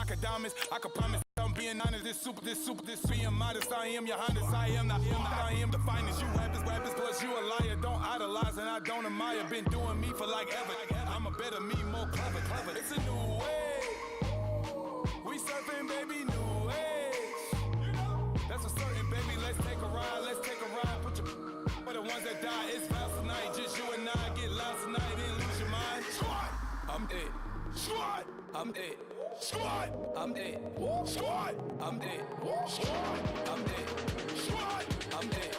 like a diamond. I can promise I'm being honest. This being modest. I am your highness. I am the finest. You rappers, plus you a liar. Don't idolize and I don't admire. Been doing me for like ever. I'm a better me, more clever. It's a new way. We surfing, baby, new age. That's a certain, baby. Let's take a ride. Put your for the ones that die. It's vows tonight. Just you and I get lost tonight. Didn't lose your mind. I'm dead. I'm dead. I'm dead. I'm dead. I'm dead. I'm dead.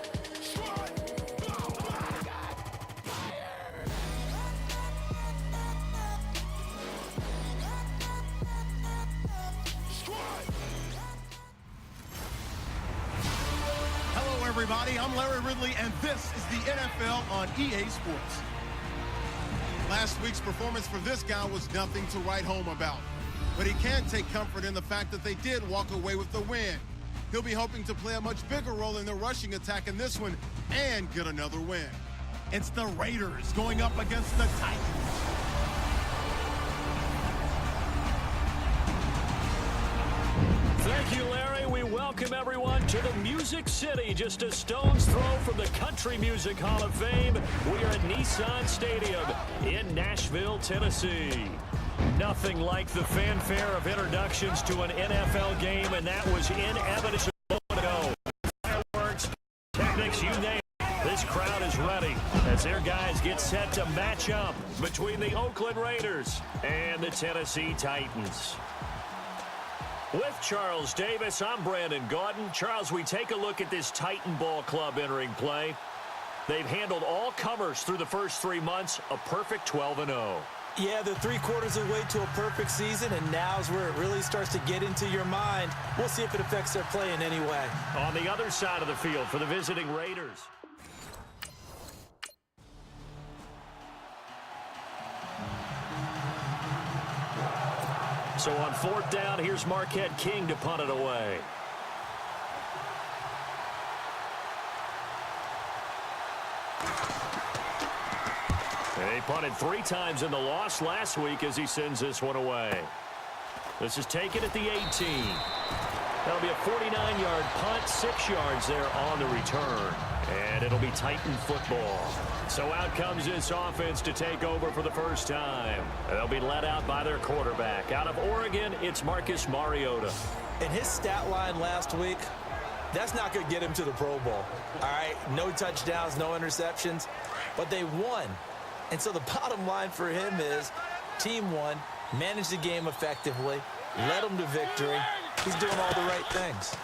Hello, everybody. I'm Larry Ridley, and this is the NFL on EA Sports. Last week's performance for this guy was nothing to write home about. But he can take comfort in the fact that they did walk away with the win. He'll be hoping to play a much bigger role in the rushing attack in this one and get another win. It's the Raiders going up against the Titans. Thank you, Larry. We welcome everyone to the Music City, just a stone's throw from the Country Music Hall of Fame. We are at Nissan Stadium in Nashville, Tennessee. Nothing like the fanfare of introductions to an NFL game, and that was in evidence a moment ago. Fireworks, technics, you name it. This crowd is ready as their guys get set to match up between the Oakland Raiders and the Tennessee Titans. With Charles Davis, I'm Brandon Gaudin. Charles, we take a look at this Titan Ball Club entering play. They've handled all comers through the first 3 months, a perfect 12-0. Yeah, they're 3/4 of the way to a perfect season, and now's where it really starts to get into your mind. We'll see if it affects their play in any way. On the other side of the field for the visiting Raiders. So on 4th down, here's Marquette King to punt it away. They punted 3 times in the loss last week as he sends this one away. This is taken at the 18. That'll be a 49-yard punt, 6 yards there on the return. And it'll be Titan football. So out comes this offense to take over for the first time. They'll be led out by their quarterback. Out of Oregon, it's Marcus Mariota. And his stat line last week, that's not going to get him to the Pro Bowl. All right, no touchdowns, no interceptions, but they won. And so the bottom line for him is team won, managed the game effectively, led them to victory. He's doing all the right things.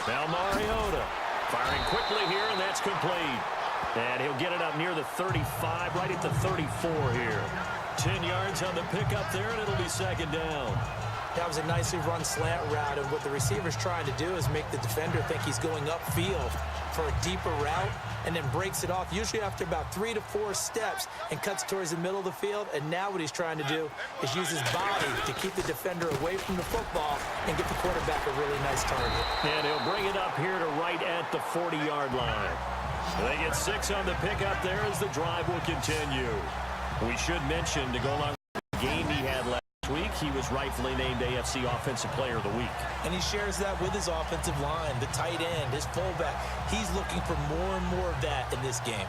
Now Mariota firing quickly here, and that's complete. And he'll get it up near the 35, right at the 34 here. 10 yards on the pickup there, and it'll be 2nd down. That was a nicely run slant route, and what the receiver's trying to do is make the defender think he's going upfield for a deeper route, and then breaks it off, usually after about 3 to 4 steps, and cuts towards the middle of the field. And now what he's trying to do is use his body to keep the defender away from the football and get the quarterback a really nice target. And he'll bring it up here to right at the 40-yard line. They get 6 on the pickup there as the drive will continue. We should mention, to go along with the game he had last week, he was rightfully named AFC Offensive Player of the Week. And he shares that with his offensive line, the tight end, his fullback. He's looking for more and more of that in this game.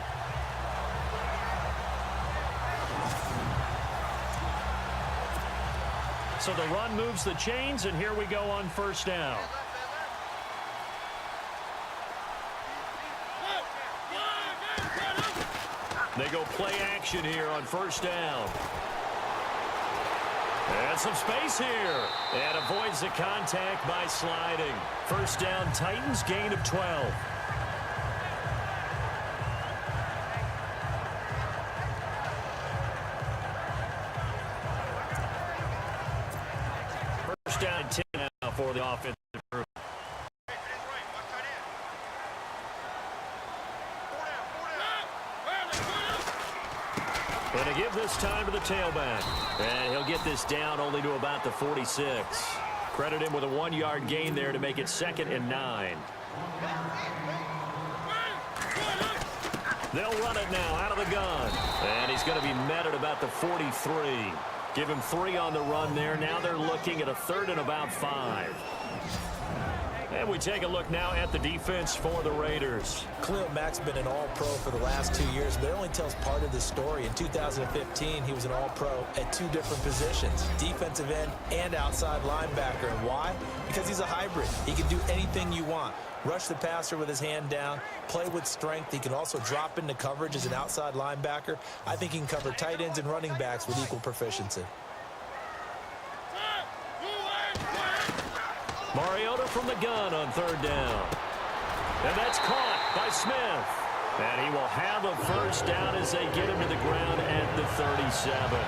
So the run moves the chains, and here we go on 1st down. They go play action here on 1st down. And some space here. And avoids the contact by sliding. 1st down, Titans, gain of 12. First down and 10 now for the offensive group. Going to give this time to the tailback. And he'll get this down only to about the 46. Credit him with a 1-yard gain there to make it 2nd and 9. They'll run it now out of the gun. And he's going to be met at about the 43. Give him 3 on the run there. Now they're looking at a 3rd and about 5. And we take a look now at the defense for the Raiders. Khalil Mack's been an all-pro for the last 2 years, but it only tells part of the story. In 2015, he was an all-pro at 2 different positions, defensive end and outside linebacker. And why? Because he's a hybrid. He can do anything you want. Rush the passer with his hand down, play with strength. He can also drop into coverage as an outside linebacker. I think he can cover tight ends and running backs with equal proficiency. Mariota from the gun on 3rd down. And that's caught by Smith. And he will have a 1st down as they get him to the ground at the 37.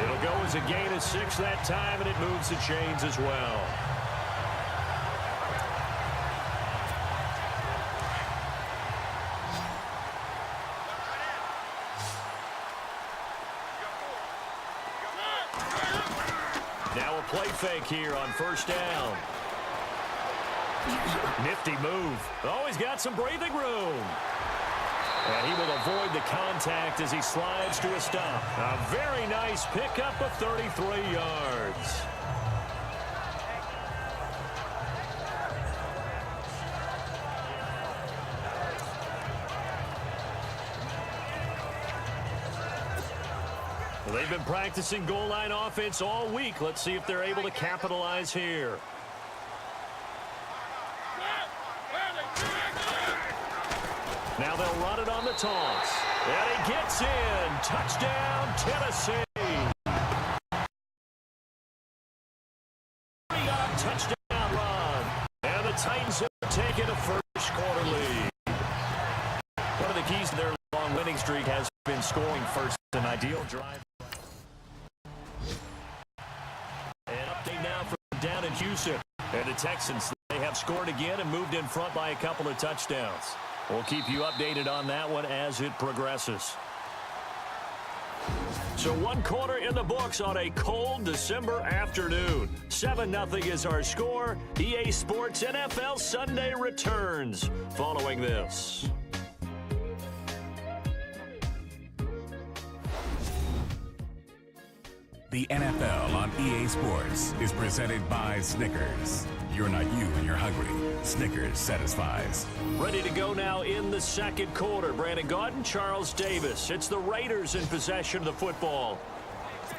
It'll go as a gain of 6 that time, and it moves the chains as well. Now a play fake here on 1st down. Nifty move. Oh, he's got some breathing room. And he will avoid the contact as he slides to a stop. A very nice pickup of 33 yards. Well, they've been practicing goal line offense all week. Let's see if they're able to capitalize here. Now they'll run it on the toss. And he gets in. Touchdown, Tennessee. 3-yard touchdown run. And the Titans have taken a first-quarter lead. One of the keys to their long winning streak has been scoring first. An ideal drive. And update now from down in Houston. And the Texans, they have scored again and moved in front by a couple of touchdowns. We'll keep you updated on that one as it progresses. So 1 quarter in the books on a cold December afternoon. 7-0 is our score. EA Sports NFL Sunday returns following this. The NFL on EA Sports is presented by Snickers. You're not you when you're hungry. Snickers satisfies. Ready to go now in the 2nd quarter. Brandon Gaudin, Charles Davis. It's the Raiders in possession of the football.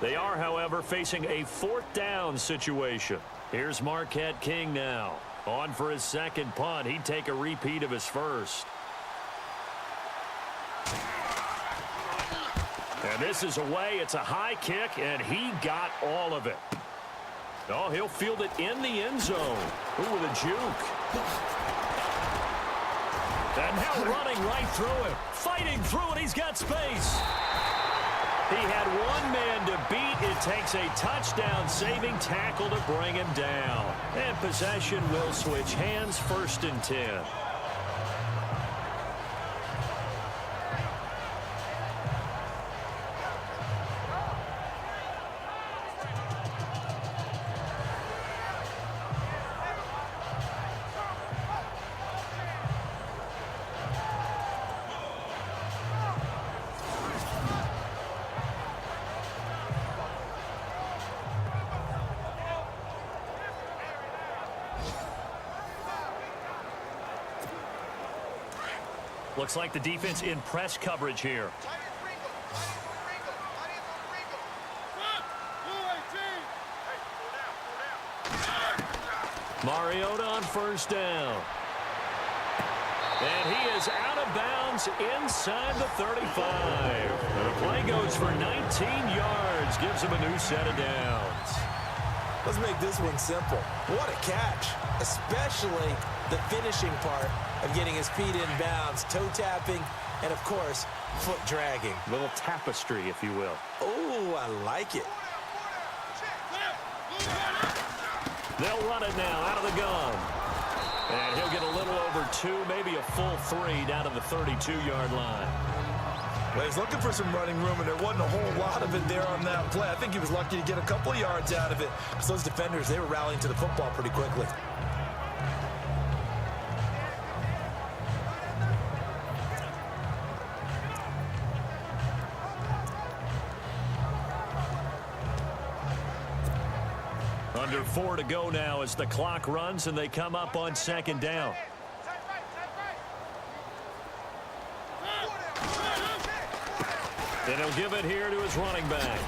They are, however, facing a 4th down situation. Here's Marquette King now. On for his 2nd punt. He'd take a repeat of his 1st. And this is away. It's a high kick, and he got all of it. Oh, he'll field it in the end zone. Ooh, with a juke. And now running right through it. Fighting through it. He's got space. He had 1 man to beat. It takes a touchdown-saving tackle to bring him down. And possession will switch hands. 1st and 10. Looks like the defense in press coverage here. Mariota on 1st down. And he is out of bounds inside the 35. The play goes for 19 yards. Gives him a new set of downs. Let's make this one simple. What a catch, especially the finishing part of getting his feet in bounds, toe tapping, and of course, foot dragging. A little tapestry, if you will. Oh, I like it. They'll run it now out of the gun. And he'll get a little over 2, maybe a full 3 down to the 32-yard line. Well, he's looking for some running room, and there wasn't a whole lot of it there on that play. I think he was lucky to get a couple of yards out of it. Because those defenders, they were rallying to the football pretty quickly. Under 4 to go now as the clock runs and they come up on second down. And he'll give it here to his running back.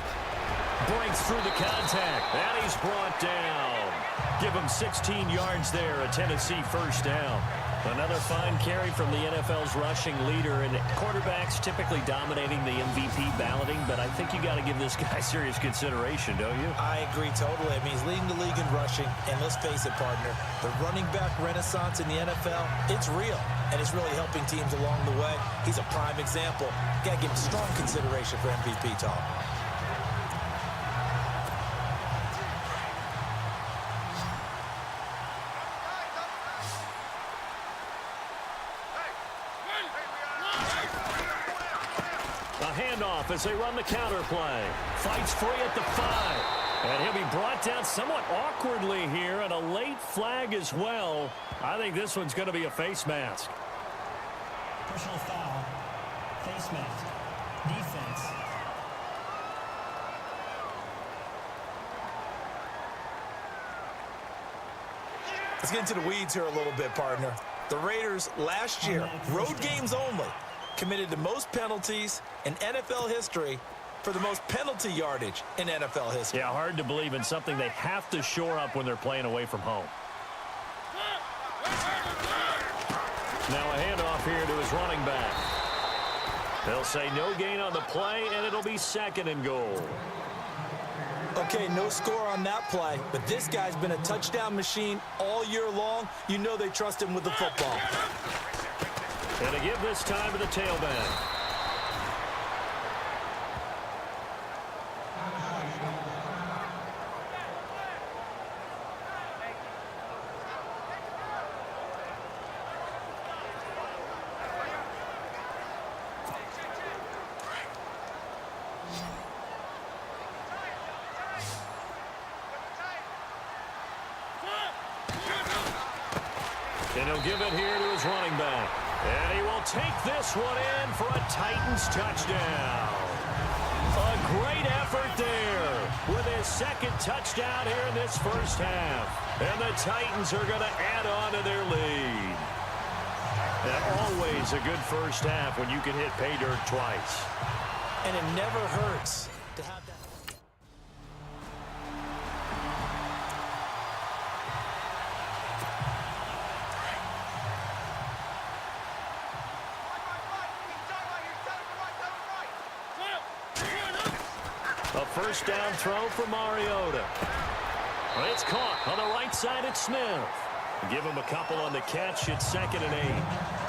Breaks through the contact, and he's brought down. Give him 16 yards there, a Tennessee first down. Another fine carry from the NFL's rushing leader, and quarterbacks typically dominating the MVP balloting, but I think you got to give this guy serious consideration, don't you? I agree totally. I mean, he's leading the league in rushing, and let's face it, partner, the running back renaissance in the NFL, it's real, and it's really helping teams along the way. He's a prime example. Got to give him strong consideration for MVP talk. As they run the counter play. Fights free at the 5. And he'll be brought down somewhat awkwardly here, and a late flag as well. I think this one's going to be a face mask. Personal foul. Face mask. Defense. Let's get into the weeds here a little bit, partner. The Raiders last year, road games only, committed the most penalties in NFL history for the most penalty yardage in NFL history. Yeah, hard to believe in something they have to shore up when they're playing away from home. Now a handoff here to his running back. They'll say no gain on the play, and it'll be second and goal. Okay, no score on that play, but this guy's been a touchdown machine all year long. You know they trust him with the football. And to give this time to the tailback. And he'll give it here to his running back. And he will take this one in for a Titans touchdown. A great effort there with his second touchdown here in this first half. And the Titans are going to add on to their lead. And always a good first half when you can hit pay dirt twice. And it never hurts to have that. A first down throw for Mariota. It's caught on the right side at Smith. Give him a couple on the catch. It's 2nd and 8.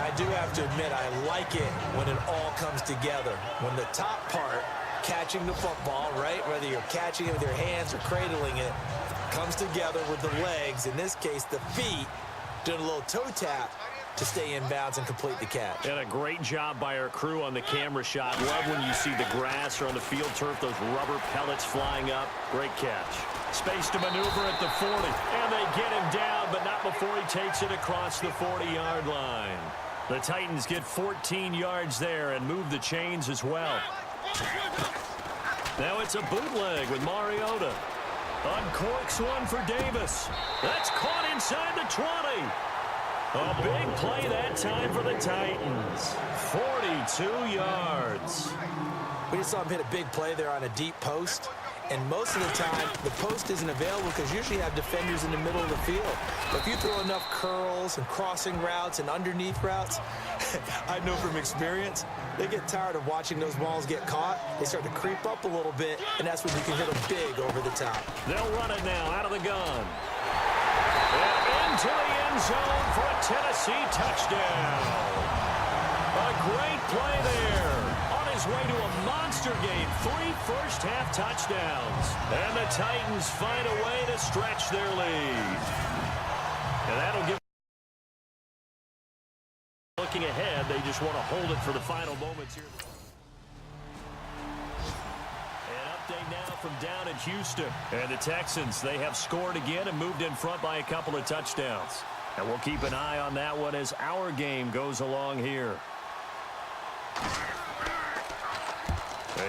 I do have to admit, I like it when it all comes together. When the top part, catching the football, right, whether you're catching it with your hands or cradling it, comes together with the legs, in this case the feet, doing a little toe tap to stay in bounds and complete the catch. And a great job by our crew on the camera shot. Love when you see the grass or on the field turf, those rubber pellets flying up. Great catch. Space to maneuver at the 40. And they get him down, but not before he takes it across the 40-yard line. The Titans get 14 yards there and move the chains as well. Now it's a bootleg with Mariota. Uncorks one for Davis. That's caught inside the 20. A big play that time for the Titans. 42 yards. We just saw him hit a big play there on a deep post. And most of the time, the post isn't available because usually you have defenders in the middle of the field. But if you throw enough curls and crossing routes and underneath routes, I know from experience, they get tired of watching those balls get caught. They start to creep up a little bit, and that's when you can hit them big over the top. They'll run it now out of the gun. And into the end zone for a Tennessee touchdown. A great play there. On his way to a monster game. 3 first-half touchdowns. And the Titans find a way to stretch their lead. And that'll give... Looking ahead, they just want to hold it for the final moments here. Now from down in Houston. And the Texans, they have scored again and moved in front by a couple of touchdowns. And we'll keep an eye on that one as our game goes along here.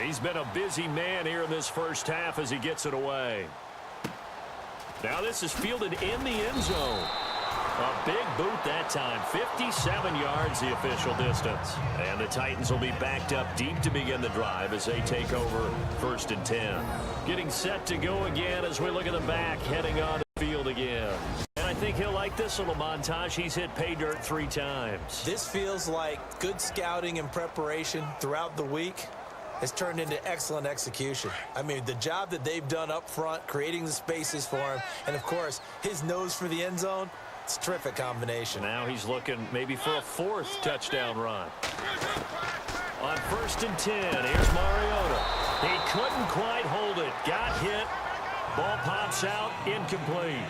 He's been a busy man here in this first half as he gets it away. Now this is fielded in the end zone. A big boot that time. 57 yards the official distance. And the Titans will be backed up deep to begin the drive as they take over 1st and 10. Getting set to go again as we look at the back, heading on the field again. And I think he'll like this little montage. He's hit pay dirt 3 times. This feels like good scouting and preparation throughout the week has turned into excellent execution. I mean, the job that they've done up front, creating the spaces for him, and, of course, his nose for the end zone, it's a terrific combination. Now he's looking maybe for a 4th touchdown run. On 1st and 10, here's Mariota. He couldn't quite hold it. Got hit. Ball pops out, incomplete.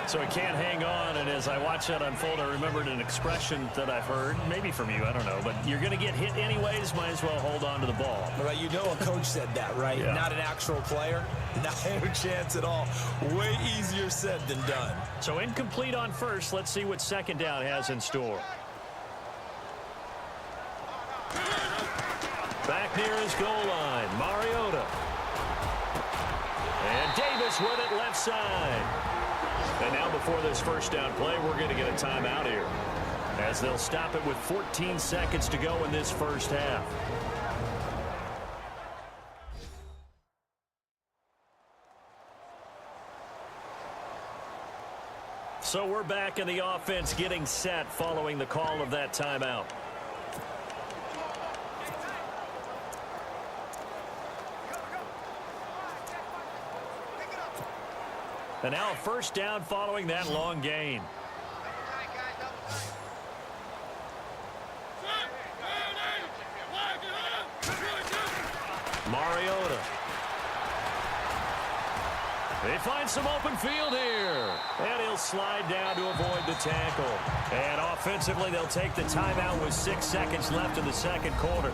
So he can't hang on, and as I watch that unfold, I remembered an expression that I've heard, maybe from you, I don't know, but you're going to get hit anyways, might as well hold on to the ball. Right, you know a coach said that, right? Yeah. Not an actual player. Not a chance at all. Way easier said than done. So incomplete on 1st. Let's see what 2nd down has in store. Back near his goal line, Mariota. And Davis with it left side. And now before this 1st down play, we're going to get a timeout here, as they'll stop it with 14 seconds to go in this 1st half. So we're back in the offense getting set following the call of that timeout. And now a 1st down following that long gain. Mariota. They find some open field here. And he'll slide down to avoid the tackle. And offensively, they'll take the timeout with 6 seconds left in the 2nd quarter.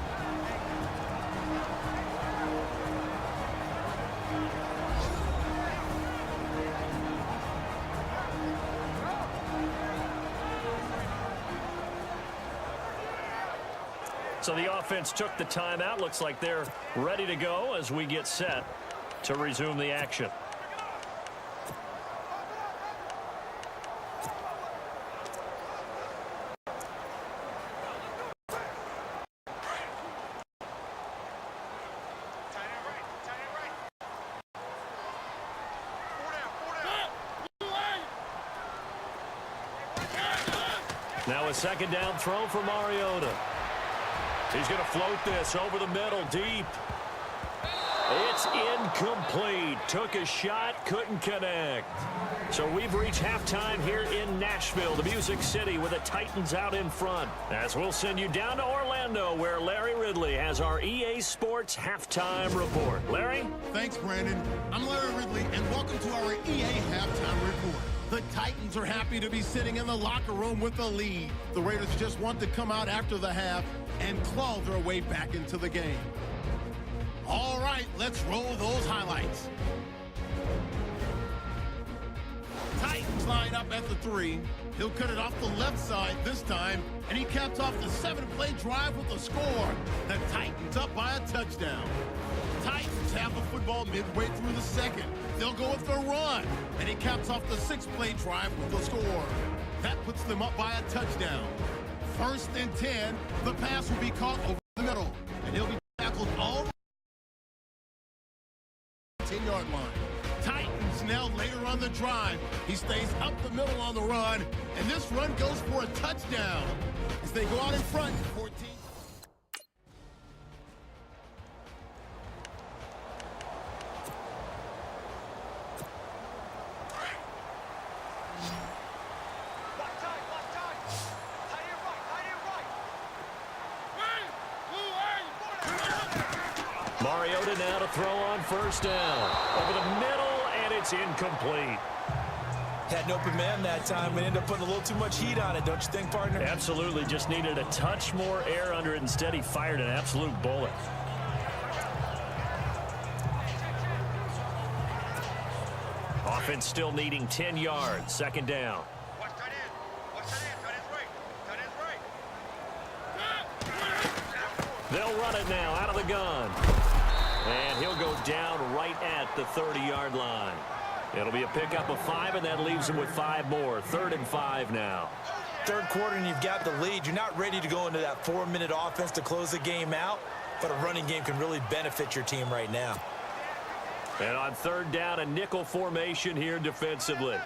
So the offense took the timeout. Looks like they're ready to go as we get set to resume the action. Now a 2nd down throw for Mariota. He's going to float this over the middle, deep. It's incomplete. Took a shot, couldn't connect. So we've reached halftime here in Nashville, the Music City, with the Titans out in front. As we'll send you down to Orlando, where Larry Ridley has our EA Sports Halftime Report. Larry? Thanks, Brandon. I'm Larry Ridley, and welcome to our EA Halftime Report. The Titans are happy to be sitting in the locker room with the lead. The Raiders just want to come out after the half and claw their way back into the game. All right, let's roll those highlights. Titans line up at the 3. He'll cut it off the left side this time, and he caps off the 7-play drive with a score. The Titans up by a touchdown. Titans have the football midway through the 2nd. They'll go with their run, and he caps off the 6-play drive with a score. That puts them up by a touchdown. 1st and 10, the pass will be caught over the middle, and he'll be tackled all the 10-yard line. Titans now later on the drive. He stays up the middle on the run, and this run goes for a touchdown as they go out in front, 14. Mariota now to throw on 1st down. Over the middle, and it's incomplete. Had an open man that time and ended up putting a little too much heat on it, don't you think, partner? Absolutely. Just needed a touch more air under it. Instead, he fired an absolute bullet. Offense still needing 10 yards. 2nd down. They'll run it now out of the gun. And he'll go down right at the 30-yard line. It'll be a pickup of 5, and that leaves him with 5 more. 3rd and 5 now. Third quarter, and you've got the lead. You're not ready to go into that 4-minute offense to close the game out, but a running game can really benefit your team right now. And on 3rd down, a nickel formation here defensively.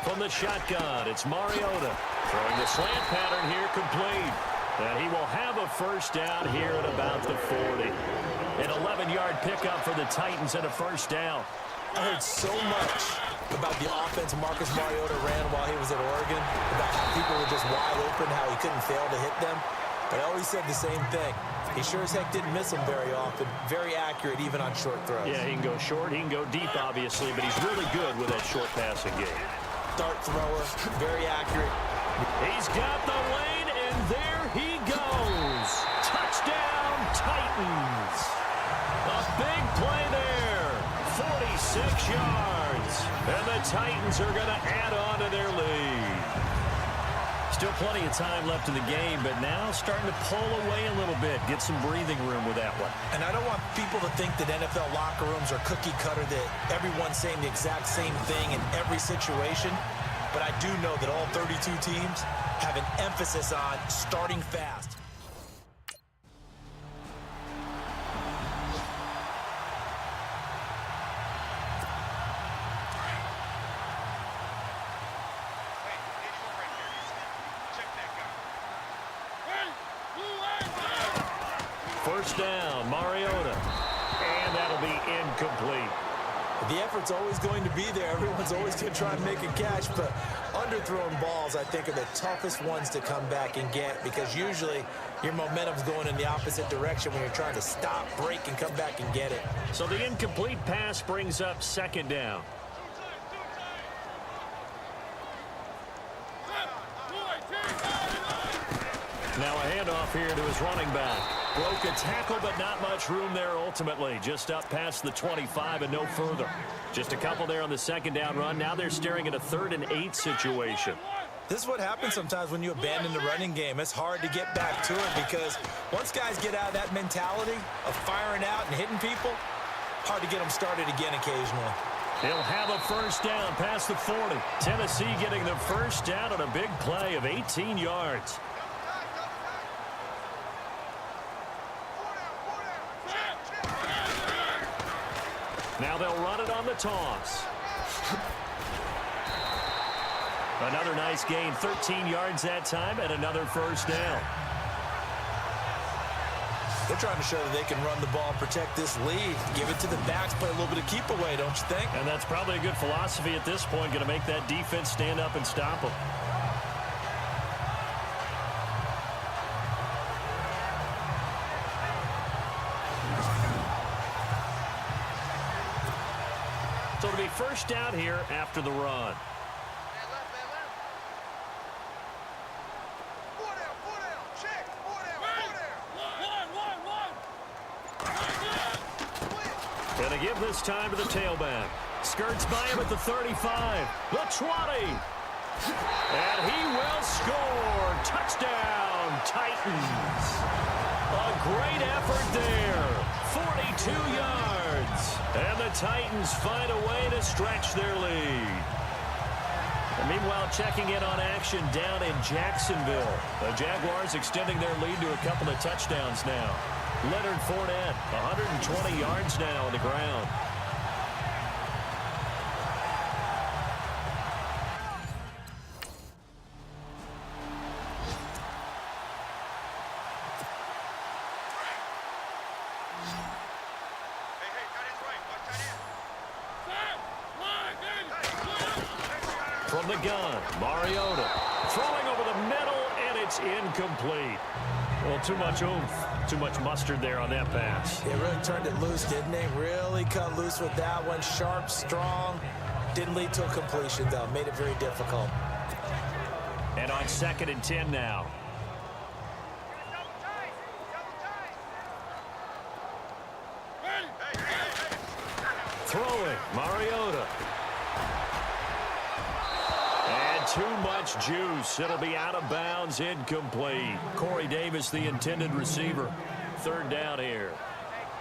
From the shotgun, it's Mariota. Throwing the slant pattern here complete. And he will have a first down here at about the 40. An 11-yard pickup for the Titans and a first down. I heard so much about the offense Marcus Mariota ran while he was at Oregon, about how people were just wide open, how he couldn't fail to hit them. But I always said the same thing. He sure as heck didn't miss them very often. Very accurate even on short throws. Yeah, he can go short, he can go deep, obviously, but he's really good with that short passing game. Dart thrower, very accurate. He's got the lane, and there he goes. Touchdown, Titans. A big play there. 46 yards. And the Titans are going to add on to their lead. Still plenty of time left in the game, but now starting to pull away a little bit. Get some breathing room with that one. And I don't want people to think that NFL locker rooms are cookie cutter, that everyone's saying the exact same thing in every situation. But I do know that all 32 teams have an emphasis on starting fast. First down, Mariota. And that'll be incomplete. The effort's always going to be there. Everyone's always going to try and make a catch, but underthrown balls, I think, are the toughest ones to come back and get, because usually your momentum's going in the opposite direction when you're trying to stop, break, and come back and get it. So the incomplete pass brings up 2nd down. Now a handoff here to his running back. Broke a tackle, but not much room there ultimately. Just up past the 25 and no further. Just a couple there on the 2nd down run. Now they're staring at a 3rd and 8 situation. This is what happens sometimes when you abandon the running game. It's hard to get back to it, because once guys get out of that mentality of firing out and hitting people, hard to get them started again occasionally. He'll have a first down past the 40. Tennessee getting the first down on a big play of 18 yards. Now they'll run it on the toss. Another nice gain, 13 yards that time, and another first down. They're trying to show that they can run the ball, protect this lead, give it to the backs, play a little bit of keep away, don't you think? And that's probably a good philosophy at this point, going to make that defense stand up and stop them. So it'll be first down here after the run. Going to give this time to the tailback. Skirts by him at the 35, the 20. And he will score. Touchdown, Titans. A great effort there. 42 yards. And the Titans find a way to stretch their lead. And meanwhile, checking in on action down in Jacksonville. The Jaguars extending their lead to a couple of touchdowns now. Leonard Fournette, 120 yards now on the ground. From the gun, Mariota throwing over the middle, and it's incomplete. Well, too much oomph, too much mustard there on that pass. They really turned it loose, didn't they? Really cut loose with that one. Sharp, strong. Didn't lead to a completion, though. Made it very difficult. And on 2nd and 10 now. Throwing, Mariota. And too much juice. It'll be out of bounds, incomplete. Corey Davis, the intended receiver. Third down here.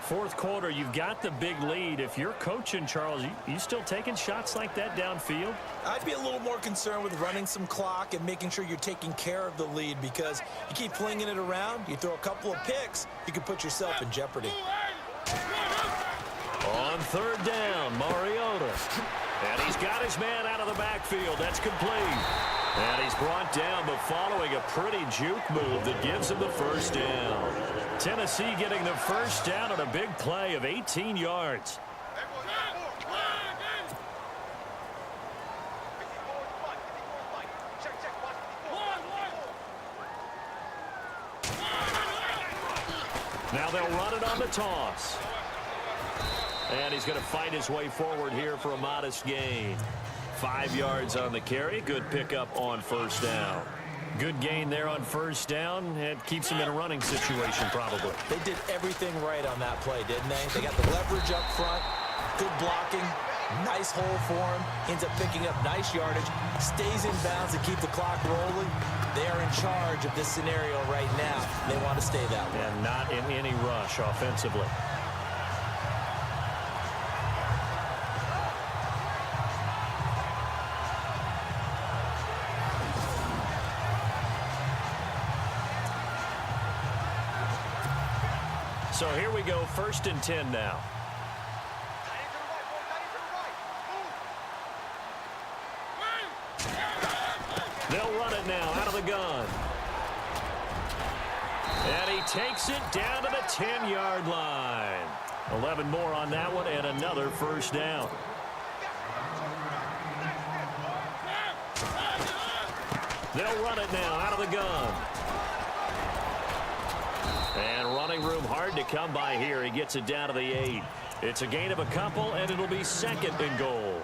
Fourth quarter, you've got the big lead. If you're coaching, Charles, you still taking shots like that downfield? I'd be a little more concerned with running some clock and making sure you're taking care of the lead, because you keep flinging it around, you throw a couple of picks, you can put yourself in jeopardy. On third down, Mariota. And he's got his man out of the backfield. That's complete. And he's brought down, but following a pretty juke move that gives him the first down. Tennessee getting the first down on a big play of 18 yards. Now they'll run it on the toss. And he's going to fight his way forward here for a modest gain. 5 yards on the carry. Good pickup on first down. Good gain there on first down. It keeps him in a running situation probably. They did everything right on that play, didn't they? They got the leverage up front, good blocking, nice hole for him. Ends up picking up nice yardage, stays in bounds to keep the clock rolling. They are in charge of this scenario right now. They want to stay that way. And not in any rush offensively. So here we go, 1st and 10 now. They'll run it now out of the gun. And he takes it down to the 10-yard line. 11 more on that one and another first down. They'll run it now out of the gun. And running room hard to come by here. He gets it down to the 8. It's a gain of a couple, and it'll be 2nd and goal.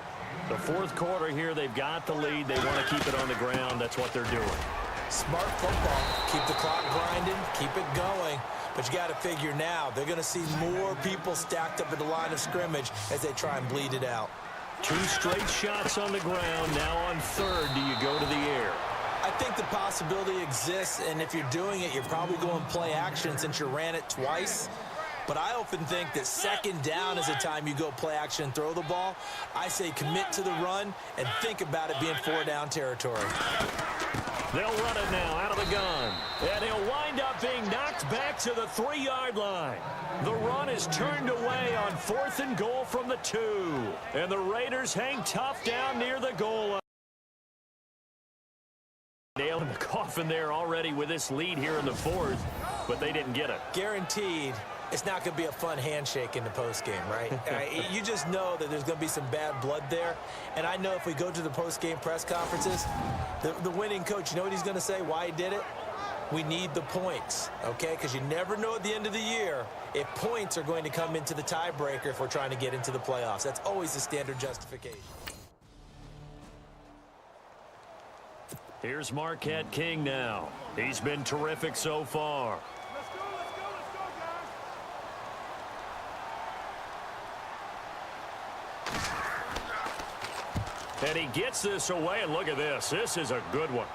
The fourth quarter here, they've got the lead. They want to keep it on the ground. That's what they're doing. Smart football. Keep the clock grinding. Keep it going. But you got to figure now, they're going to see more people stacked up at the line of scrimmage as they try and bleed it out. 2 straight shots on the ground. Now on third, do you go to the air? I think the possibility exists, and if you're doing it, you're probably going play action since you ran it twice. But I often think that 2nd down is the time you go play action and throw the ball. I say commit to the run and think about it being 4-down territory. They'll run it now out of the gun. And he'll wind up being knocked back to the 3-yard line. The run is turned away on 4th and goal from the 2. And the Raiders hang tough down near the goal line. Nailed in the coffin there already with this lead here in the 4th, but they didn't get it. Guaranteed it's not going to be a fun handshake in the postgame, right? You just know that there's going to be some bad blood there. And I know if we go to the postgame press conferences, the winning coach, you know what he's going to say, why he did it? We need the points, okay? Because you never know at the end of the year if points are going to come into the tiebreaker if we're trying to get into the playoffs. That's always the standard justification. Here's Marquette King now. He's been terrific so far. And he gets this away, and look at this. This is a good one.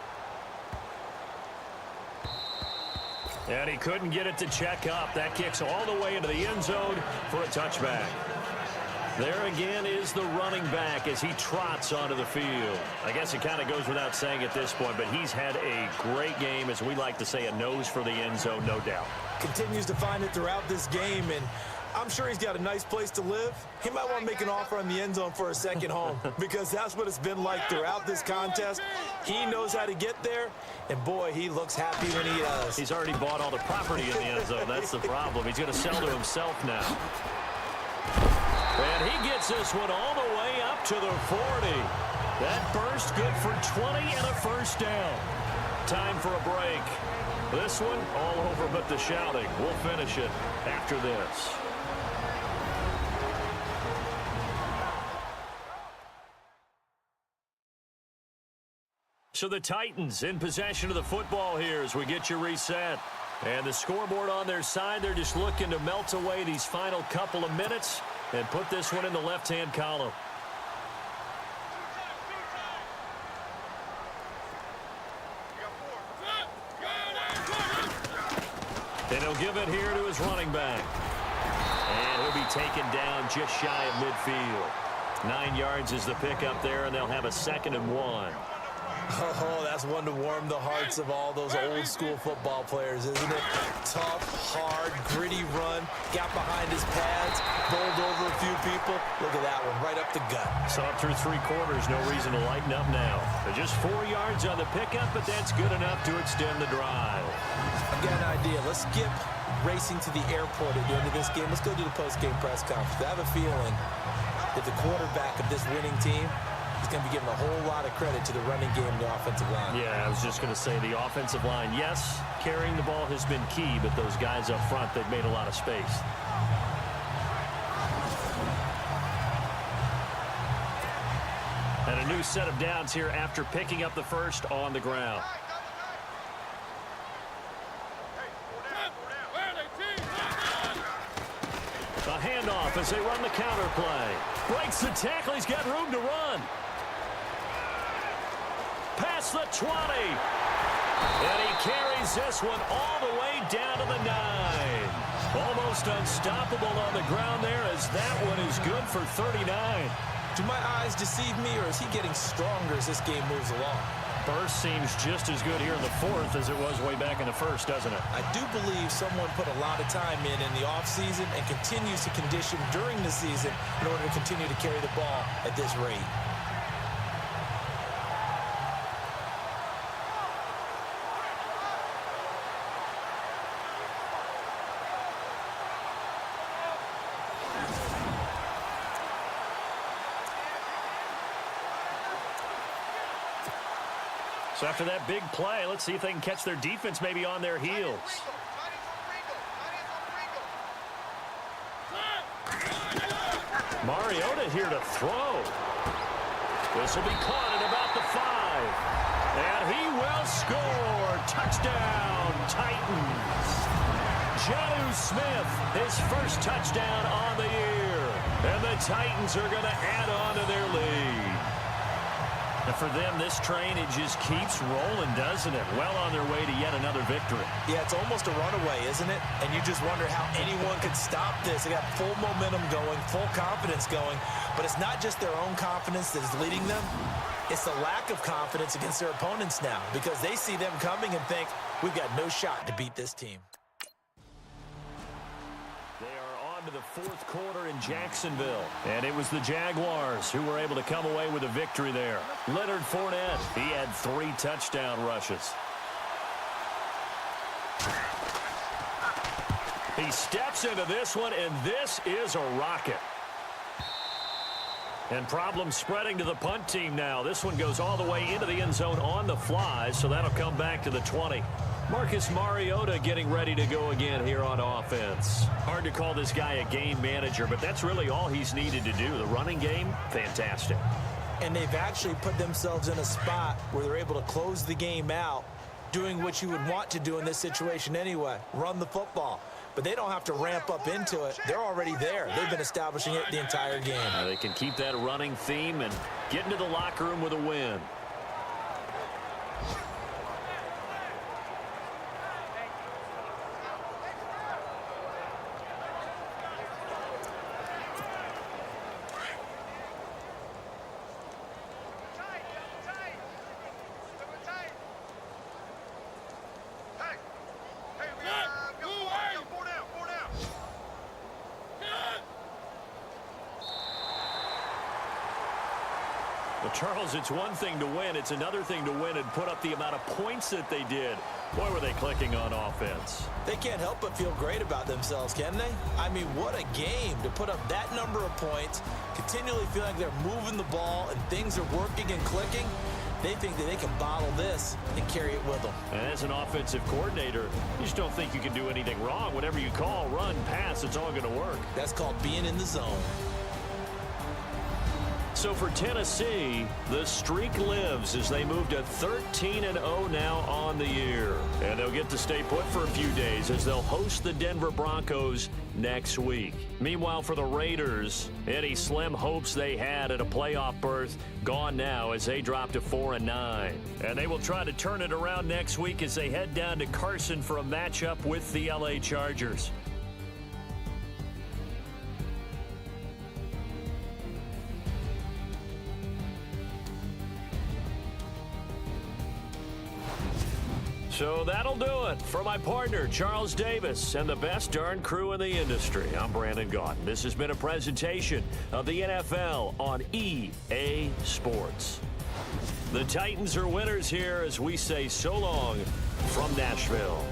And he couldn't get it to check up. That kicks all the way into the end zone for a touchback. There again is the running back as he trots onto the field. I guess it kind of goes without saying at this point, but he's had a great game, as we like to say, a nose for the end zone, no doubt. Continues to find it throughout this game, and I'm sure he's got a nice place to live. He might want to make an offer on the end zone for a second home because that's what it's been like throughout this contest. He knows how to get there, and boy, he looks happy when he does. He's already bought all the property in the end zone. That's the problem. He's going to sell to himself now. And he gets this one all the way up to the 40. That burst good for 20 and a first down. Time for a break. This one all over but the shouting. We'll finish it after this. So the Titans in possession of the football here as we get you reset. And the scoreboard on their side, they're just looking to melt away these final couple of minutes and put this one in the left-hand column. And he'll give it here to his running back. And he'll be taken down just shy of midfield. 9 yards is the pickup there, and they'll have a 2nd and 1. Oh, that's one to warm the hearts of all those old-school football players, isn't it? Tough, hard, gritty run. Got behind his pads, bowled over a few people. Look at that one, right up the gut. Saw it through 3 quarters. No reason to lighten up now. They're just 4 yards on the pickup, but that's good enough to extend the drive. I've got an idea. Let's skip racing to the airport at the end of this game. Let's go to the post-game press conference. I have a feeling that the quarterback of this winning team is going to be giving a whole lot of credit to the running game and the offensive line. Yeah, I was just going to say the offensive line, yes, carrying the ball has been key, but those guys up front, they've made a lot of space. And a new set of downs here after picking up the first on the ground. A handoff as they run the counter play. Breaks the tackle. He's got room to run. Past the 20. And he carries this one all the way down to the 9. Almost unstoppable on the ground there as that one is good for 39. Do my eyes deceive me, or is he getting stronger as this game moves along? Burst seems just as good here in the 4th as it was way back in the 1st, doesn't it? I do believe someone put a lot of time in the offseason and continues to condition during the season in order to continue to carry the ball at this rate. So after that big play, let's see if they can catch their defense maybe on their heels. Mariota here to throw. This will be caught at about the 5. And he will score. Touchdown, Titans. Jonnu Smith, his first touchdown on the year. And the Titans are going to add on to their lead. And for them, this train, it just keeps rolling, doesn't it? Well on their way to yet another victory. Yeah, it's almost a runaway, isn't it? And you just wonder how anyone could stop this. They got full momentum going, full confidence going. But it's not just their own confidence that is leading them. It's the lack of confidence against their opponents now, because they see them coming and think, we've got no shot to beat this team. To the 4th quarter in Jacksonville. And it was the Jaguars who were able to come away with a victory there. Leonard Fournette, he had 3 touchdown rushes. He steps into this one, and this is a rocket. And problems spreading to the punt team now. This one goes all the way into the end zone on the fly, so that'll come back to the 20. Marcus Mariota getting ready to go again here on offense. Hard to call this guy a game manager, but that's really all he's needed to do. The running game, fantastic. And they've actually put themselves in a spot where they're able to close the game out, doing what you would want to do in this situation anyway, run the football. But they don't have to ramp up into it. They're already there. They've been establishing it the entire game. They can keep that running theme and get into the locker room with a win. Charles, it's one thing to win. It's another thing to win and put up the amount of points that they did. Boy, were they clicking on offense. They can't help but feel great about themselves, can they? I mean, what a game to put up that number of points, continually feel like they're moving the ball and things are working and clicking. They think that they can bottle this and carry it with them. And as an offensive coordinator, you just don't think you can do anything wrong. Whatever you call, run, pass, it's all going to work. That's called being in the zone. So for Tennessee, the streak lives as they move to 13-0 now on the year. And they'll get to stay put for a few days as they'll host the Denver Broncos next week. Meanwhile, for the Raiders, any slim hopes they had at a playoff berth gone now as they drop to 4-9. And they will try to turn it around next week as they head down to Carson for a matchup with the LA Chargers. So that'll do it. For my partner, Charles Davis, and the best darn crew in the industry, I'm Brandon Gaudin. This has been a presentation of the NFL on EA Sports. The Titans are winners here as we say so long from Nashville.